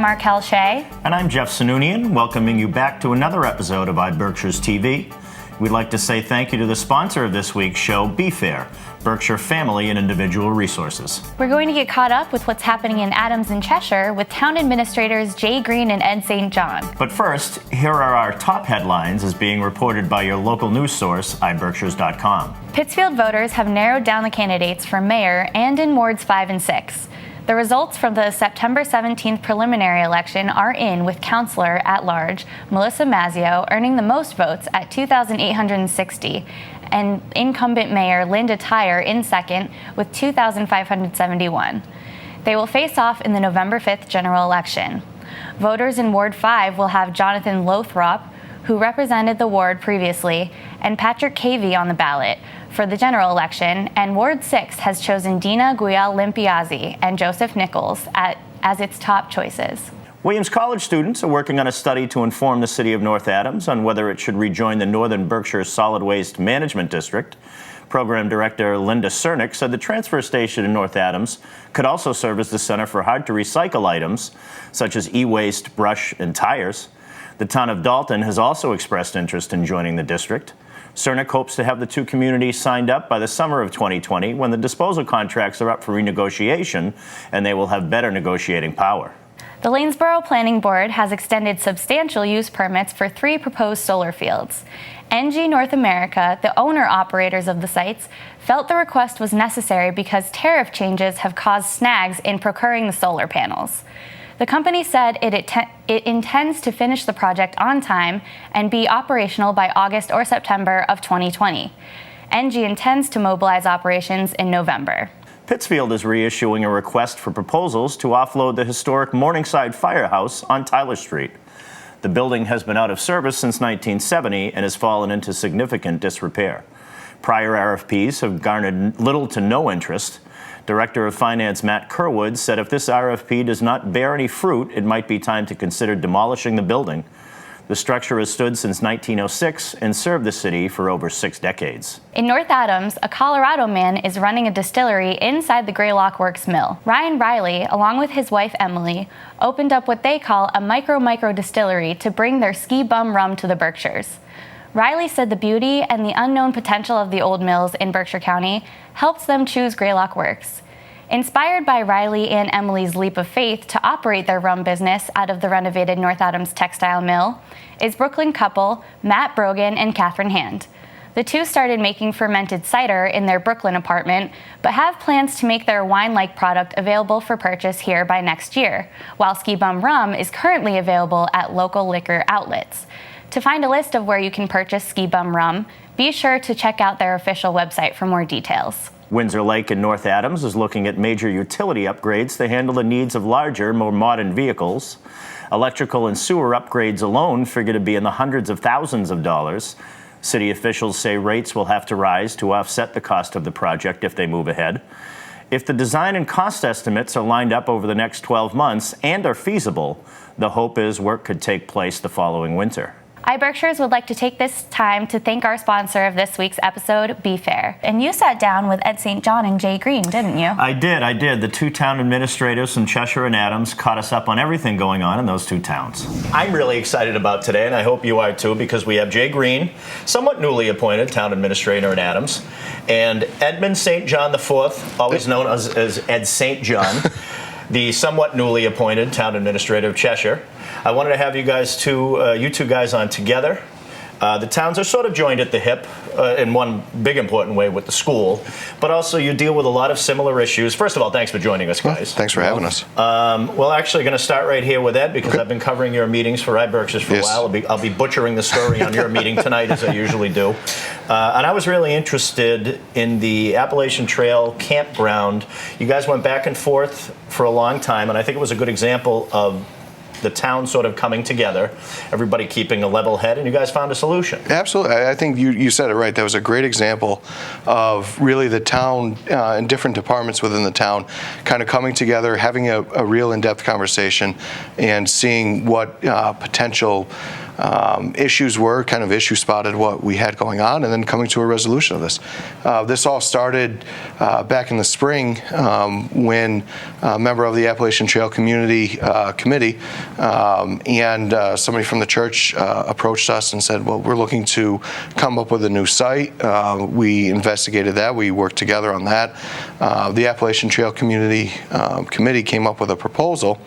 Markel Shea. And I'm Jeff Sununian, welcoming you back to another episode of iBerkshiresTV. We'd like to say thank you to the sponsor of this week's show, Be Fair, Berkshire Family and Individual Resources. We're going to get caught up with what's happening in Adams and Cheshire with town administrators Jay Green and Ed St. John. But first, here are our top headlines as being reported by your local news source, iBerkshires.com. Pittsfield voters have narrowed down the candidates for mayor and in wards 5 and 6. The results from the September 17th preliminary election are in, with Councilor at large Melissa Mazzio earning the most votes at 2,860, and incumbent Mayor Linda Tyre in second with 2,571. They will face off in the November 5th general election. Voters in Ward 5 will have Jonathan Lothrop, who represented the ward previously, and Patrick Cavey on the ballot for the general election, and Ward 6 has chosen Dina Guial-Limpiazzi and Joseph Nichols as its top choices. Williams College students are working on a study to inform the city of North Adams on whether it should rejoin the Northern Berkshire Solid Waste Management District. Program Director Linda Cernick said the transfer station in North Adams could also serve as the center for hard-to-recycle items, such as e-waste, brush, and tires. The town of Dalton has also expressed interest in joining the district. Cernick hopes to have the two communities signed up by the summer of 2020 when the disposal contracts are up for renegotiation and they will have better negotiating power. The Lanesboro Planning Board has extended substantial use permits for 3 proposed solar fields. NG North America, the owner-operators of the sites, felt the request was necessary because tariff changes have caused snags in procuring the solar panels. The company said it intends to finish the project on time and be operational by August or September of 2020. NG intends to mobilize operations in November. Pittsfield is reissuing a request for proposals to offload the historic Morningside Firehouse on Tyler Street. The building has been out of service since 1970 and has fallen into significant disrepair. Prior RFPs have garnered little to no interest. Director of Finance Matt Kerwood said if this RFP does not bear any fruit, it might be time to consider demolishing the building. The structure has stood since 1906 and served the city for over 6 decades. In North Adams, a Colorado man is running a distillery inside the Greylock Works mill. Ryan Riley, along with his wife Emily, opened up what they call a micro distillery to bring their ski bum rum to the Berkshires. Riley said the beauty and the unknown potential of the old mills in Berkshire County helped them choose Greylock Works. Inspired by Riley and Emily's leap of faith to operate their rum business out of the renovated North Adams textile mill is Brooklyn couple Matt Brogan and Catherine Hand. The two started making fermented cider in their Brooklyn apartment, but have plans to make their wine-like product available for purchase here by next year, while Ski Bum Rum is currently available at local liquor outlets. To find a list of where you can purchase Ski Bum Rum, be sure to check out their official website for more details. Windsor Lake in North Adams is looking at major utility upgrades to handle the needs of larger, more modern vehicles. Electrical and sewer upgrades alone figure to be in the hundreds of thousands of dollars. City officials say rates will have to rise to offset the cost of the project if they move ahead. If the design and cost estimates are lined up over the next 12 months and are feasible, the hope is work could take place the following winter. iBerkshires would like to take this time to thank our sponsor of this week's episode, Be Fair. And you sat down with Ed St. John and Jay Green, didn't you? I did. The two town administrators from Cheshire and Adams caught us up on everything going on in those two towns. I'm really excited about today, and I hope you are too, because we have Jay Green, somewhat newly appointed town administrator in Adams, and Edmund St. John IV, always known as Ed St. John, the somewhat newly appointed town administrator of Cheshire. I wanted to have you two guys on together. The towns are sort of joined at the hip in one big important way with the school, but also you deal with a lot of similar issues. First of all, thanks for joining us, guys. Well, thanks for having us. Well, actually, going to start right here with Ed because I've been covering your meetings for iBerkshires for a while. I'll be butchering the story on your meeting tonight, as I usually do. And I was really interested in the Appalachian Trail campground. You guys went back and forth for a long time, and I think it was a good example of the town sort of coming together, everybody keeping a level head, and you guys found a solution. Absolutely. I think you said it right. That was a great example of really the town and different departments within the town kind of coming together, having a real in-depth conversation, and seeing what potential issues were, kind of issue spotted what we had going on, and then coming to a resolution of this. This all started back in the spring when a member of the Appalachian Trail Community Committee and somebody from the church approached us and said, well, we're looking to come up with a new site. We investigated that. We worked together on that. The Appalachian Trail Community Committee came up with a proposal.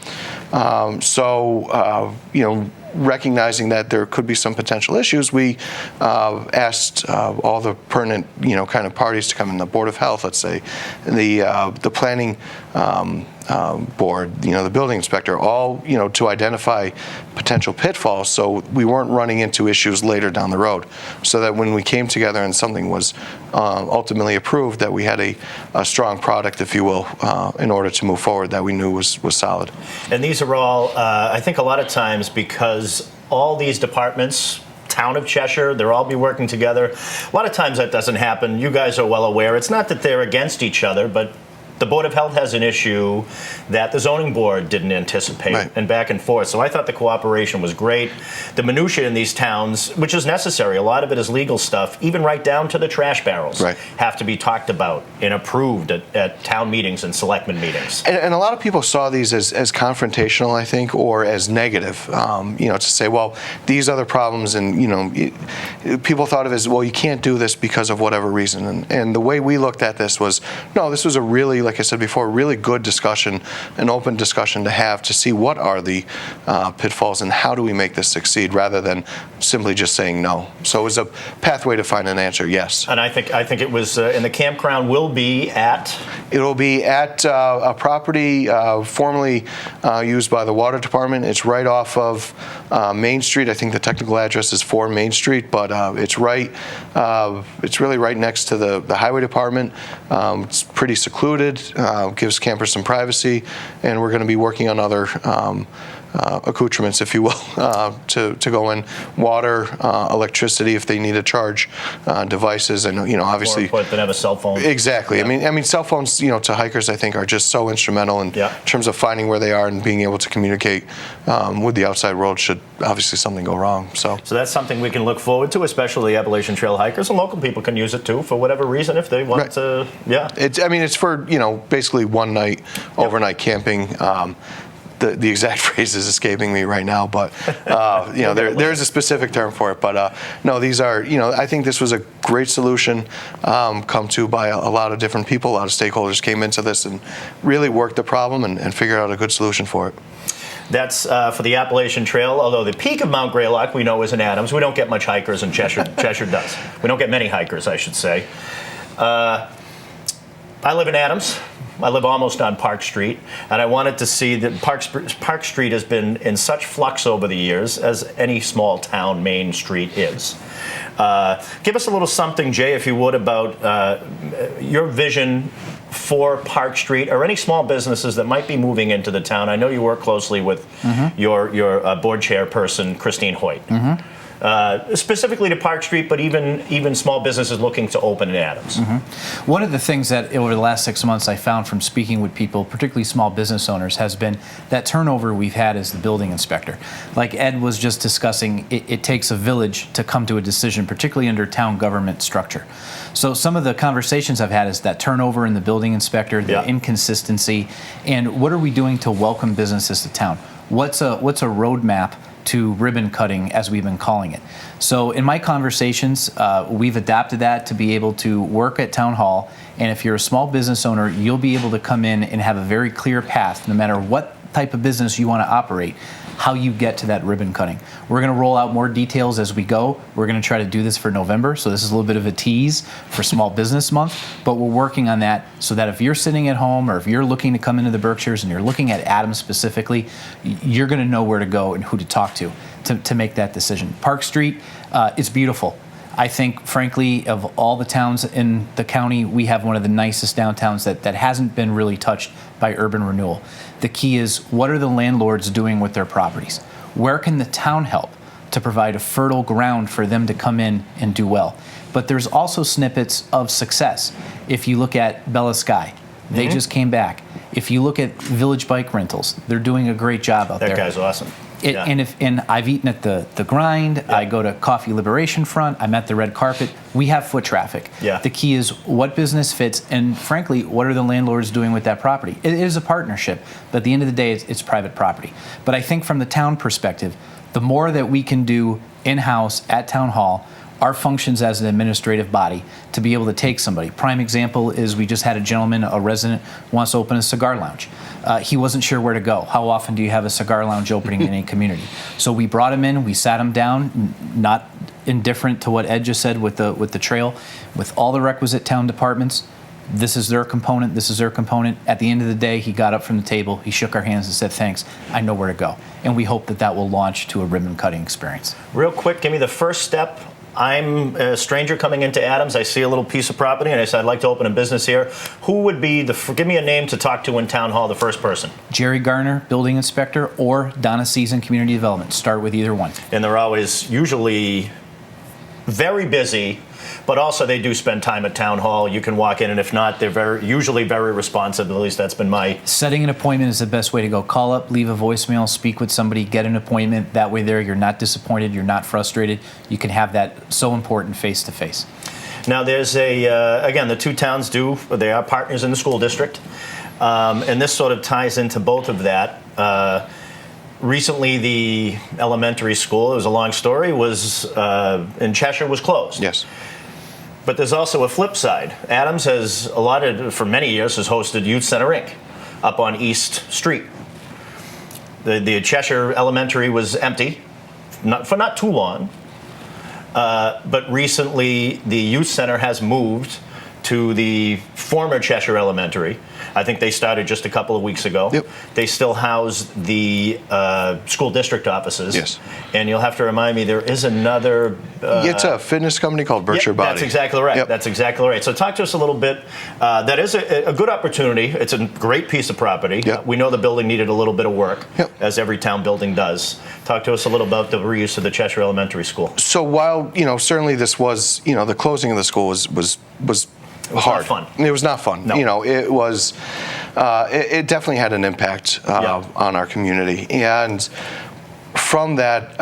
Recognizing that there could be some potential issues, we asked all the pertinent, kind of parties to come in, the Board of Health, let's say, the planning board, the building inspector, all, to identify potential pitfalls so we weren't running into issues later down the road. So that when we came together and something was ultimately approved, that we had a strong product, if you will, in order to move forward that we knew was solid. And these are all, I think a lot of times, because all these departments, town of Cheshire, they'll all be working together. A lot of times that doesn't happen. You guys are well aware. It's not that they're against each other, but the Board of Health has an issue that the zoning board didn't anticipate, right, and back and forth. So I thought the cooperation was great. The minutia in these towns, which is necessary, a lot of it is legal stuff, even right down to the trash barrels, right, have to be talked about and approved at town meetings and selectmen meetings. And a lot of people saw these as confrontational, I think, or as negative, to say, well, these other problems, and, people thought of it as, well, you can't do this because of whatever reason. And the way we looked at this was, no, this was a really, like I said before, really good discussion, an open discussion to have to see what are the pitfalls and how do we make this succeed, rather than simply just saying no. So it was a pathway to find an answer, yes. And I think it was, and the campground will be at? It'll be at a property formerly used by the water department. It's right off of Main Street. I think the technical address is 4 Main Street, but it's really right next to the highway department. It's pretty secluded. Gives campers some privacy, and we're going to be working on other accoutrements, if you will, to go in, water, electricity if they need to charge devices, and obviously more important than have a cell phone. Exactly. Yeah. I mean, cell phones, to hikers, I think, are just so instrumental in terms of finding where they are and being able to communicate with the outside world should obviously something go wrong. So that's something we can look forward to, especially the Appalachian Trail hikers, and local people can use it too for whatever reason if they want to. Yeah. It's for basically one night overnight camping. The exact phrase is escaping me right now, but there's a specific term for it. But no, these are, I think this was a great solution come to by a lot of different people. A lot of stakeholders came into this and really worked the problem and figured out a good solution for it. That's for the Appalachian Trail, although the peak of Mount Greylock we know is in Adams. We don't get much hikers in Cheshire. Cheshire does. We don't get many hikers, I should say. I live in Adams. I live almost on Park Street, and I wanted to see that Park Street has been in such flux over the years, as any small town main street is. Give us a little something, Jay, if you would, about your vision for Park Street, or any small businesses that might be moving into the town. I know you work closely with your board chairperson, Christine Hoyt. Specifically to Park Street, but even small businesses looking to open in Adams. One of the things that over the last 6 months I found from speaking with people, particularly small business owners, has been that turnover we've had as the building inspector. Like Ed was just discussing, it takes a village to come to a decision, particularly under town government structure. So some of the conversations I've had is that turnover in the building inspector, the inconsistency, and what are we doing to welcome businesses to town? What's a roadmap to ribbon cutting, as we've been calling it. So in my conversations, we've adapted that to be able to work at Town Hall, and if you're a small business owner, you'll be able to come in and have a very clear path, no matter what type of business you want to operate, how you get to that ribbon cutting. We're going to roll out more details as we go. We're going to try to do this for November, so this is a little bit of a tease for Small Business Month, but we're working on that so that if you're sitting at home or if you're looking to come into the Berkshires and you're looking at Adams specifically, you're going to know where to go and who to talk to make that decision. Park Street is beautiful. I think, frankly, of all the towns in the county, we have one of the nicest downtowns that hasn't been really touched by urban renewal. The key is, what are the landlords doing with their properties? Where can the town help to provide a fertile ground for them to come in and do well? But there's also snippets of success. If you look at Bella Sky, they just came back. If you look at Village Bike Rentals, they're doing a great job out there. That guy's awesome. Yeah. And I've eaten at the Grind. Yeah. I go to Coffee Liberation Front. I'm at the Red Carpet. We have foot traffic. Yeah. The key is what business fits, and frankly, what are the landlords doing with that property? It is a partnership, but at the end of the day, it's private property. But I think from the town perspective, the more that we can do in-house at Town Hall, our functions as an administrative body to be able to take somebody. Prime example is we just had a gentleman, a resident, wants to open a cigar lounge. He wasn't sure where to go. How often do you have a cigar lounge opening in a community? So we brought him in, we sat him down, not indifferent to what Ed just said with the trail, with all the requisite town departments. This is their component, this is their component. At the end of the day, he got up from the table, he shook our hands and said, thanks, I know where to go. And we hope that that will launch to a ribbon cutting experience. Real quick, give me the first step. I'm a stranger coming into Adams. I see a little piece of property, and I said, I'd like to open a business here. Who would be give me a name to talk to in Town Hall, the first person? Jerry Garner, building inspector, or Donna Season, community development. Start with either one. And they're always usually very busy, but also they do spend time at Town Hall. You can walk in, and if not, they're usually very responsive. At least that's been my... Setting an appointment is the best way to go. Call up, leave a voicemail, speak with somebody, get an appointment. That way you're not disappointed, you're not frustrated. You can have that so important face-to-face. Now, there's again, the two towns they are partners in the school district. And this sort of ties into both of that. Recently, the elementary school, it was a long story, in Cheshire was closed. Yes. But there's also a flip side. Adams has for many years, has hosted Youth Center Inc. up on East Street. The Cheshire Elementary was empty, for not too long. But recently, the Youth Center has moved to the former Cheshire Elementary. I think they started just a couple of weeks ago. Yep. They still house the school district offices. Yes. And you'll have to remind me, there is another... It's a fitness company called Berkshire Body. That's exactly right. Yep. That's exactly right. So talk to us a little bit. That is a good opportunity. It's a great piece of property. Yep. We know the building needed a little bit of work, Yep. as every town building does. Talk to us a little about the reuse of the Cheshire Elementary School. So while, certainly this was, the closing of the school was hard. Not fun. It was not fun. No. It was, it definitely had an impact on our community. And from that,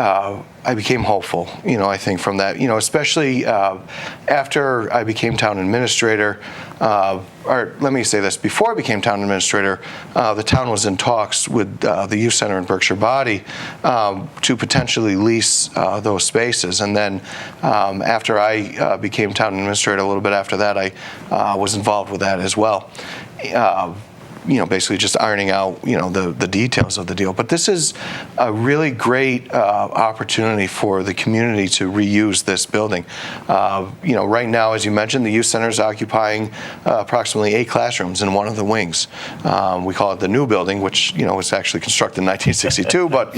I became hopeful, I think from that, especially after I became town administrator, or let me say this, before I became town administrator, the town was in talks with the Youth Center in Berkshire Body to potentially lease those spaces. And then after I became town administrator, a little bit after that, I was involved with that as well. Basically just ironing out, the details of the deal. But this is a really great opportunity for the community to reuse this building. Right now, as you mentioned, the youth center is occupying approximately 8 classrooms in one of the wings. We call it the new building, which, was actually constructed in 1962, but,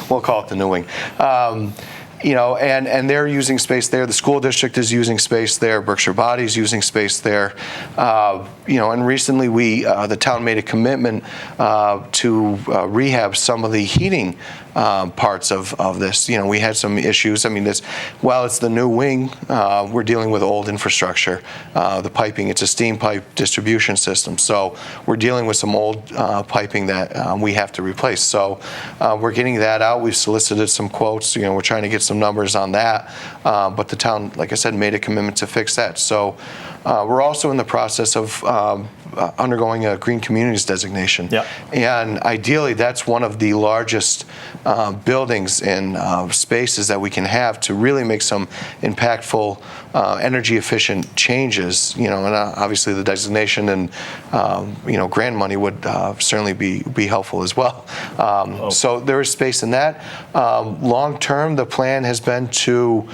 we'll call it the new wing. And they're using space there. The school district is using space there. Berkshire Body is using space there. And recently the town made a commitment to rehab some of the heating parts of this. We had some issues. While it's the new wing, we're dealing with old infrastructure. The piping, it's a steam pipe distribution system. So we're dealing with some old piping that we have to replace. So we're getting that out. We've solicited some quotes. We're trying to get some numbers on that. But the town, like I said, made a commitment to fix that. So we're also in the process of undergoing a Green Communities designation. Yep. And ideally, that's one of the largest buildings and spaces that we can have to really make some impactful, energy-efficient changes. And obviously the designation and grant money would certainly be helpful as well. So there is space in that. Long-term, the plan has been to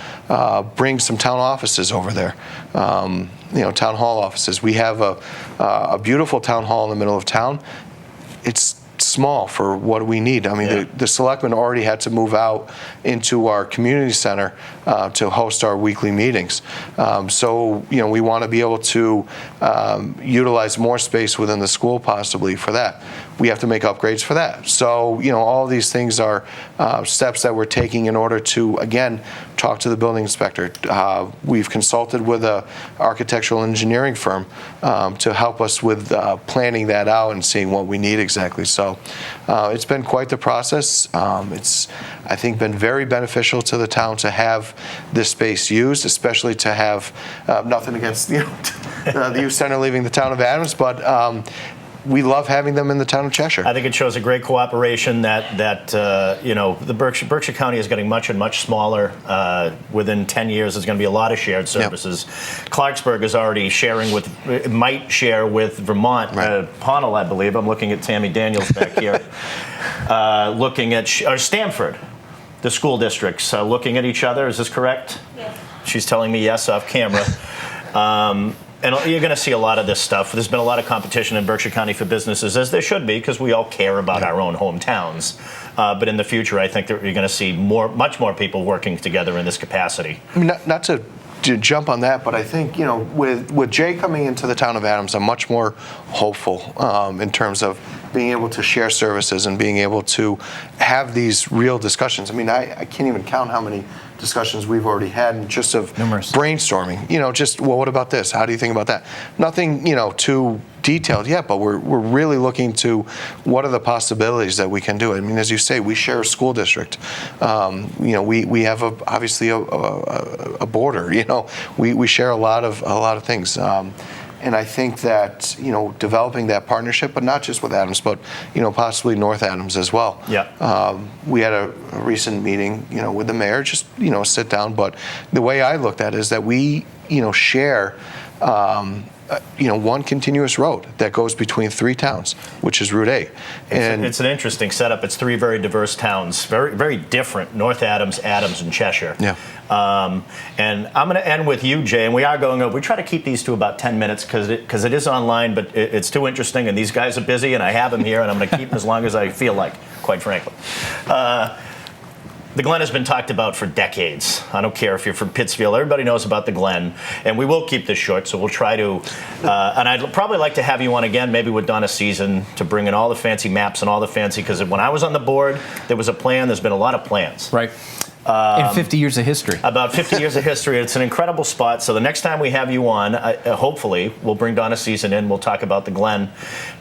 bring some town offices over there. Town hall offices. We have a beautiful town hall in the middle of town. It's small for what we need. The selectmen already had to move out into our community center to host our weekly meetings. So we want to be able to utilize more space within the school possibly for that. we have to make upgrades for that. So, all these things are steps that we're taking in order to, again, talk to the building inspector. We've consulted with an architectural engineering firm to help us with planning that out and seeing what we need exactly. So it's been quite the process. It's, I think, been very beneficial to the town to have this space used, especially to have nothing against the youth center leaving the town of Adams, but we love having them in the town of Cheshire. I think it shows a great cooperation that the Berkshire County is getting much and much smaller. Within 10 years, there's going to be a lot of shared services. Yep. Clarksburg is already might share with Vermont. Right. Pownell, I believe. I'm looking at Tammy Daniels back here. Looking at Stamford, the school districts, looking at each other. Is this correct? Yes. She's telling me yes off camera. And you're going to see a lot of this stuff. There's been a lot of competition in Berkshire County for businesses, as there should be, because we all care about our own hometowns. But in the future, I think that you're going to see much more people working together in this capacity. I mean, not to jump on that, but I think, with Jay coming into the town of Adams, I'm much more hopeful in terms of being able to share services and being able to have these real discussions. I mean, I can't even count how many discussions we've already had, and just of numerous brainstorming. What about this? How do you think about that? Nothing, too detailed yet, but we're really looking to what are the possibilities that we can do. I mean, as you say, we share a school district. We have obviously a border. We share a lot of things. And I think that, developing that partnership, but not just with Adams, but, possibly North Adams as well. Yeah. We had a recent meeting, with the mayor, just, sit down. But the way I looked at it is that we, share, one continuous road that goes between 3 towns, which is Route 8. And it's an interesting setup. It's 3 very diverse towns, very, very different: North Adams, Adams, and Cheshire. Yeah. And I'm going to end with you, Jay, and we are going over. We try to keep these to about 10 minutes because it is online, but it's too interesting, and these guys are busy, and I have them here, and I'm going to keep them as long as I feel like, quite frankly. The Glen has been talked about for decades. I don't care if you're from Pittsfield. Everybody knows about the Glen. And we will keep this short, so we'll try to. And I'd probably like to have you on again, maybe with Donna Season, to bring in all the fancy maps and all the fancy, because when I was on the board, there was a plan. There's been a lot of plans. Right. In 50 years of history. About 50 years of history. It's an incredible spot. So the next time we have you on, hopefully, we'll bring Donna Season in. We'll talk about the Glen.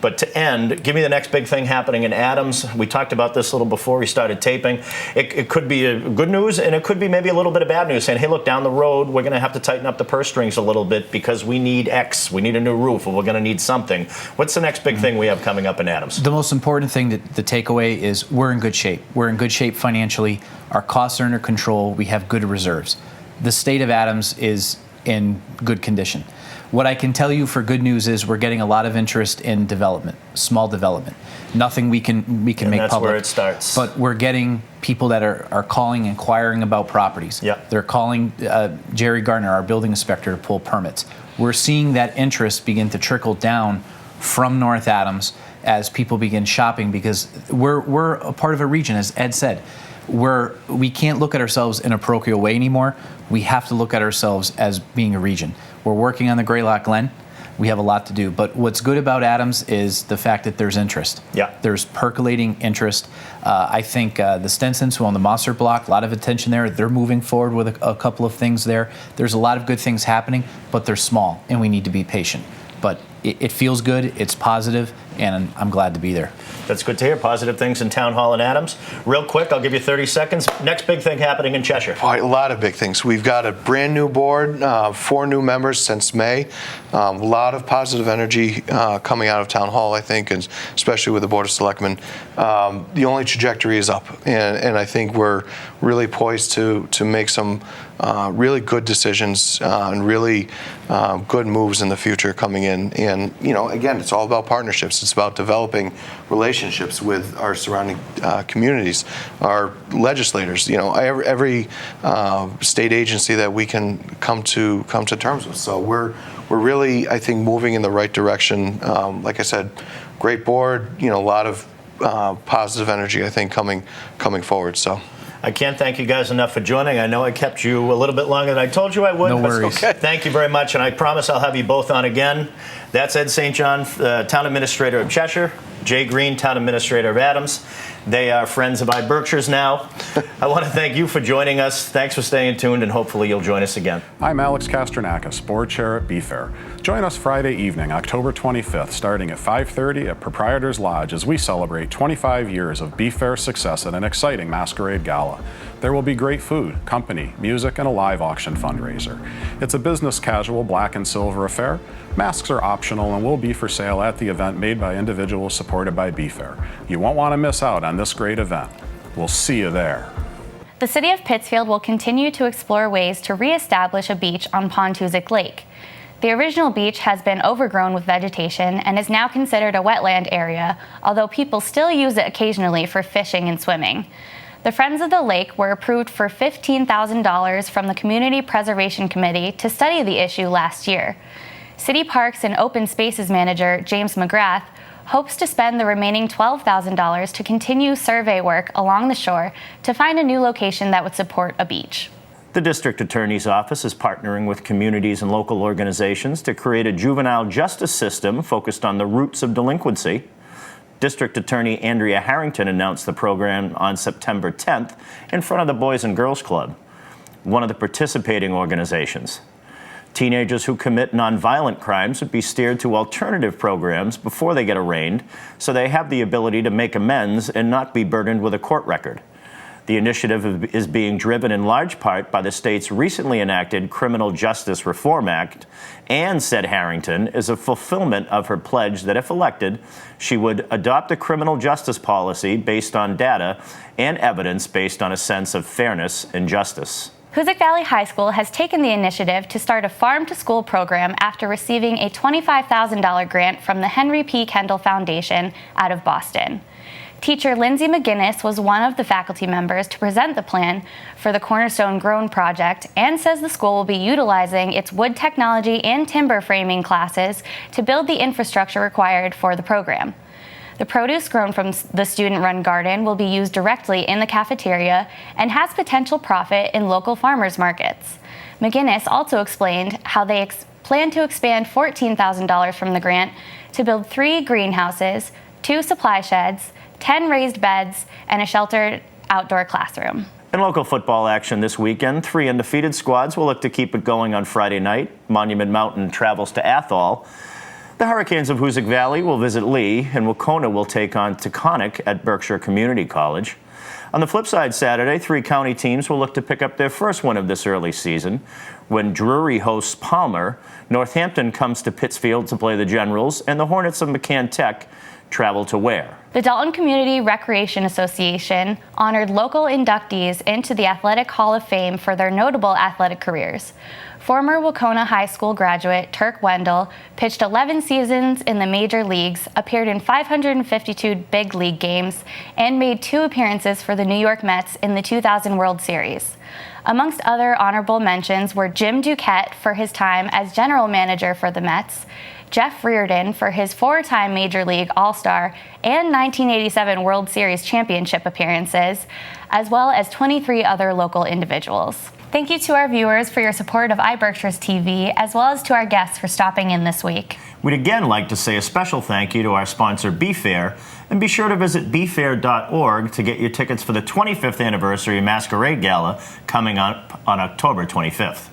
But to end, give me the next big thing happening in Adams. We talked about this a little before we started taping. It could be a good news, and it could be maybe a little bit of bad news, saying, hey, look, down the road, we're going to have to tighten up the purse strings a little bit because we need X. We need a new roof, or we're going to need something. What's the next big thing we have coming up in Adams? The most important thing, the takeaway, is we're in good shape. We're in good shape financially. Our costs are under control. We have good reserves. The state of Adams is in good condition. What I can tell you for good news is we're getting a lot of interest in development, small development. Nothing we can make public. That's where it starts. But we're getting people that are calling, inquiring about properties. Yeah. They're calling Jerry Gardner, our building inspector, to pull permits. We're seeing that interest begin to trickle down from North Adams as people begin shopping, because we're a part of a region, as Ed said. We can't look at ourselves in a parochial way anymore. We have to look at ourselves as being a region. We're working on the Greylock Glen. We have a lot to do. But what's good about Adams is the fact that there's interest. Yeah. There's percolating interest. I think the Stensons, who own the Mosser block, a lot of attention there. They're moving forward with a couple of things there. There's a lot of good things happening, but they're small, and we need to be patient. But it feels good, it's positive, and I'm glad to be there. That's good to hear. Positive things in Town Hall in Adams. Real quick, I'll give you 30 seconds. Next big thing happening in Cheshire. Boy, a lot of big things. We've got a brand new board, 4 new members since May. A lot of positive energy coming out of Town Hall, I think, and especially with the Board of Selectmen. The only trajectory is up, and I think we're really poised to make some really good decisions and really good moves in the future coming in. And, again, it's all about partnerships. It's about developing relationships with our surrounding communities, our legislators, every state agency that we can come to terms with. So we're really, I think, moving in the right direction. Like I said, great board, a lot of positive energy, I think, coming forward. So I can't thank you guys enough for joining. I know I kept you a little bit longer than I told you I would. No worries. Okay. Thank you very much, and I promise I'll have you both on again. That's Ed St. John, Town Administrator of Cheshire. Jay Green, Town Administrator of Adams. They are friends of iBerkshires now. I want to thank you for joining us. Thanks for staying tuned, and hopefully you'll join us again. I'm Alex Kastronakis, Board Chair at BeFair. Join us Friday evening, October 25th, starting at 5:30 at Proprietor's Lodge as we celebrate 25 years of BeFair success at an exciting masquerade gala. There will be great food, company, music, and a live auction fundraiser. It's a business casual black and silver affair. Masks are optional and will be for sale at the event made by individuals supported by BeFair. You won't want to miss out on this great event. We'll see you there. The City of Pittsfield will continue to explore ways to reestablish a beach on Pontuzic Lake. The original beach has been overgrown with vegetation and is now considered a wetland area, although people still use it occasionally for fishing and swimming. The Friends of the Lake were approved for $15,000 from the Community Preservation Committee to study the issue last year. City Parks and Open Spaces Manager James McGrath hopes to spend the remaining $12,000 to continue survey work along the shore to find a new location that would support a beach. The District Attorney's Office is partnering with communities and local organizations to create a juvenile justice system focused on the roots of delinquency. District Attorney Andrea Harrington announced the program on September 10th in front of the Boys and Girls Club, one of the participating organizations. Teenagers who commit nonviolent crimes would be steered to alternative programs before they get arraigned, so they have the ability to make amends and not be burdened with a court record. The initiative is being driven in large part by the state's recently enacted Criminal Justice Reform Act, and, said Harrington, is a fulfillment of her pledge that if elected, she would adopt a criminal justice policy based on data and evidence based on a sense of fairness and justice. Hoosick Valley High School has taken the initiative to start a farm-to-school program after receiving a $25,000 grant from the Henry P. Kendall Foundation out of Boston. Teacher Lindsay McGinnis was one of the faculty members to present the plan for the Cornerstone Grown project and says the school will be utilizing its wood technology and timber framing classes to build the infrastructure required for the program. The produce grown from the student-run garden will be used directly in the cafeteria and has potential profit in local farmers markets. McGinnis also explained how they plan to expand $14,000 from the grant to build 3 greenhouses, 2 supply sheds, 10 raised beds, and a sheltered outdoor classroom. In local football action this weekend, 3 undefeated squads will look to keep it going on Friday night. Monument Mountain travels to Athol. The Hurricanes of Hoosick Valley will visit Lee, and Wacona will take on Taconic at Berkshire Community College. On the flip side, Saturday, 3 county teams will look to pick up their first win of this early season. When Drury hosts Palmer, Northampton comes to Pittsfield to play the Generals, and the Hornets of McCann Tech travel to Ware. The Dalton Community Recreation Association honored local inductees into the Athletic Hall of Fame for their notable athletic careers. Former Wacona High School graduate Turk Wendell pitched 11 seasons in the major leagues, appeared in 552 big league games, and made 2 appearances for the New York Mets in the 2000 World Series. Amongst other honorable mentions were Jim Duquette for his time as general manager for the Mets, Jeff Reardon for his 4-time Major League All-Star and 1987 World Series championship appearances, as well as 23 other local individuals. Thank you to our viewers for your support of iBerkshiresTV, as well as to our guests for stopping in this week. We'd again like to say a special thank you to our sponsor, BeFair, and be sure to visit befair.org to get your tickets for the 25th anniversary Masquerade Gala coming up on October 25th.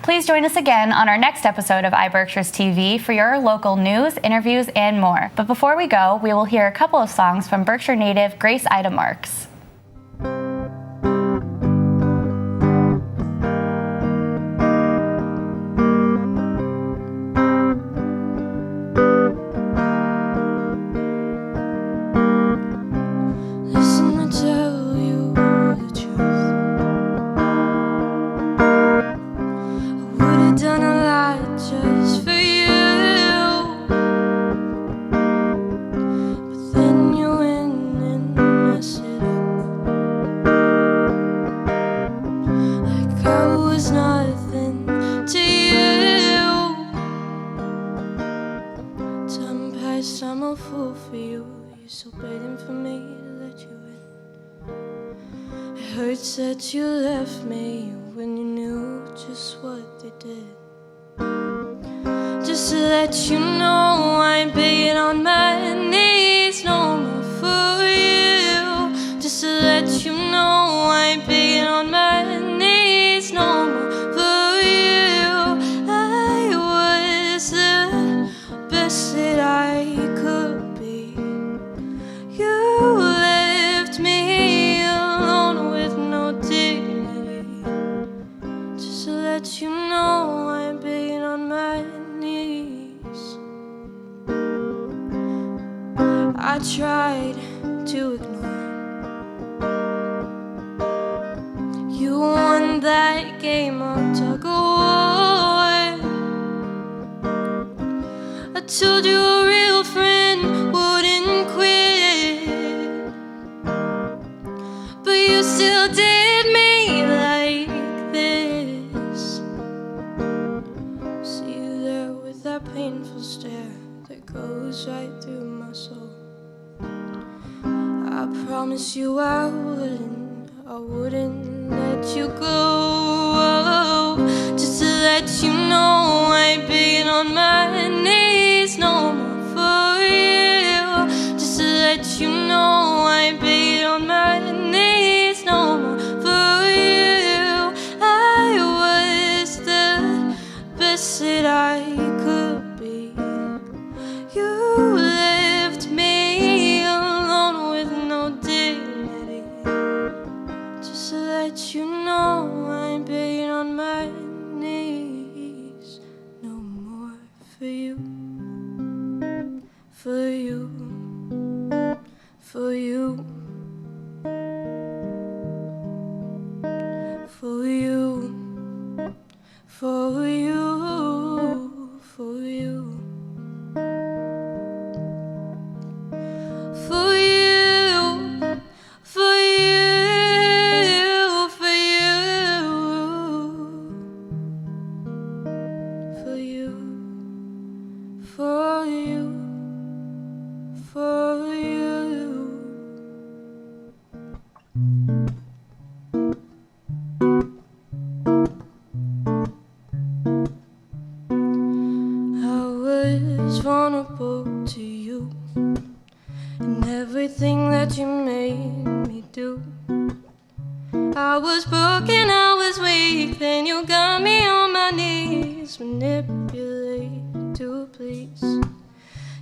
Please join us again on our next episode of iBerkshiresTV for your local news, interviews, and more. But before we go, we will hear a couple of songs from Berkshire native Grace Ida Marks. I'm a fool for you. You're so begging for me to let you in. It hurts that you left me when you knew just what they did. Just to let you know I ain't begging on my knees, no. let you know I'm begging on my knees. I tried to ignore. You won that game of tug of war. I told you a real friend wouldn't quit, but you still did me like this. See you there with that painful stare that goes right through my soul. I promise you I wouldn't let you go. Just to let you know I'm begging on my knees no more for you. Just to let you know I'm begging on my knees no more for you. I was the best that I could be. You left me alone with no dignity. Just to let you know I'm begging on my knees no more for you, for you, for you, for you, for you, for you. For you, for you, for you, for you, for you, for you. I was vulnerable to you and everything that you made me do. I was broken, I was weak, then you got me on my knees, manipulate to please.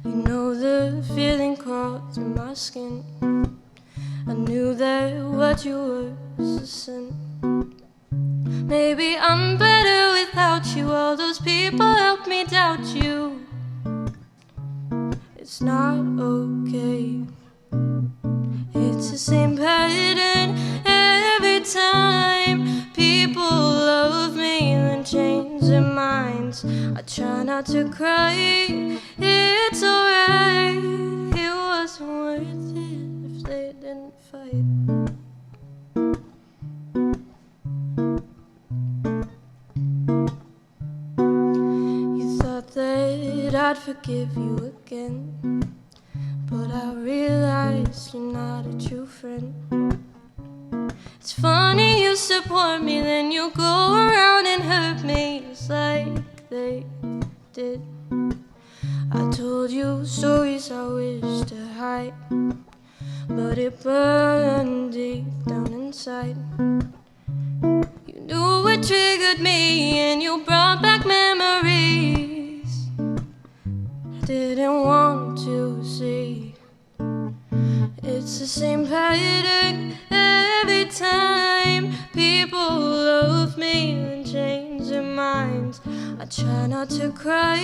You know the feeling crawled through my skin. I knew that what you were was a sin. Maybe I'm better without you. All those people helped me doubt you. It's not okay. It's the same pattern every time. People love me then change their minds. I try not to cry. It's alright. It wasn't worth it if they didn't fight. You thought that I'd forgive you again, but I realized you're not a true friend. It's funny you support me, then you go around and hurt me just like they did. I told you stories I wish to hide, but it burned deep down inside. You knew what triggered me and you brought back memories I didn't want to see. It's the same pattern every time. People love me and change their minds. I try not to cry.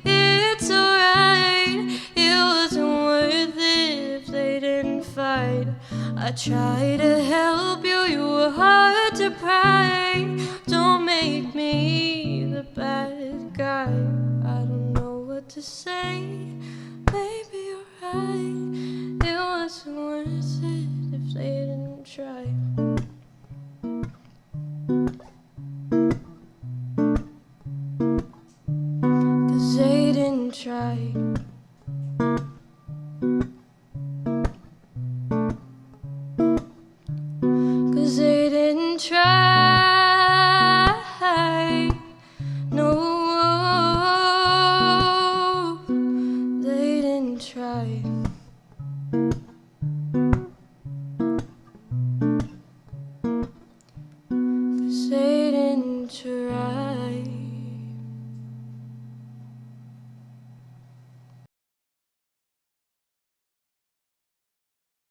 It's alright. It wasn't worth it if they didn't fight. I tried to help you. You were hard to pry.